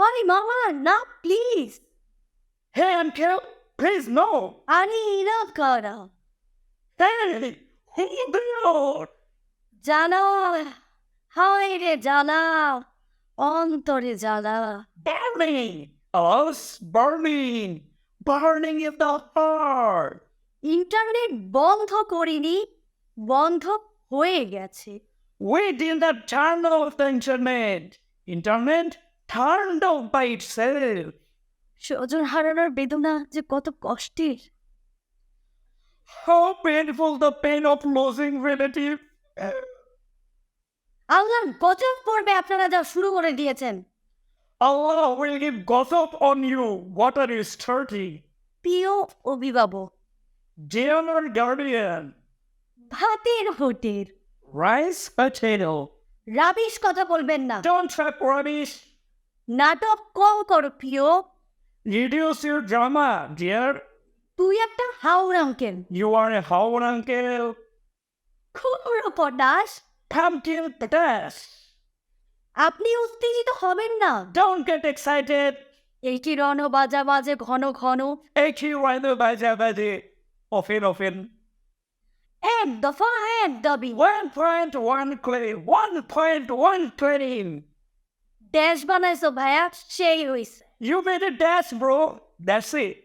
আরে মামা না please. Hey, uncle, please no. আরে এরা কারা? Hey, who there? জানা, হায় রে জানা, অন্তরে জানা। Burning. Us burning. Burning in the heart. Internet বন্ধ করিনি, বন্ধ হয়ে গেছে। We didn't turn off the internet. Internet turned off by itself. স্বজন হারানোর বেদনা যে কত কষ্টের। How painful the pain of losing relative. আল্লাহর গজব পড়বে আপনারা যা শুরু করে দিয়েছেন। Allah will give gossip on you. Water is dirty. প্রিয় অভিভাবক, Dear guardian. ভাতের হোটেল, Rice potato. রাবিশ কথা বলবেন না। Don't trap rubbish. নাটক কম করো প্রিয়। Reduce your drama, dear. তুই একটা হাওর uncle, You are a how uncle. খুব পটাশ। Pumpkin potash. আপনি উত্তেজিত হবেন না। Don't get excited. এইটি রণ বাজা বাজে ঘন ঘন, Eki rhino baja baje. Often. এক দফা এক দাবি। 1.1 claim. 1.1 claim. দেশ বানাইছো ভাইয়া, সেই হইছে। You made a dash, bro. That's it.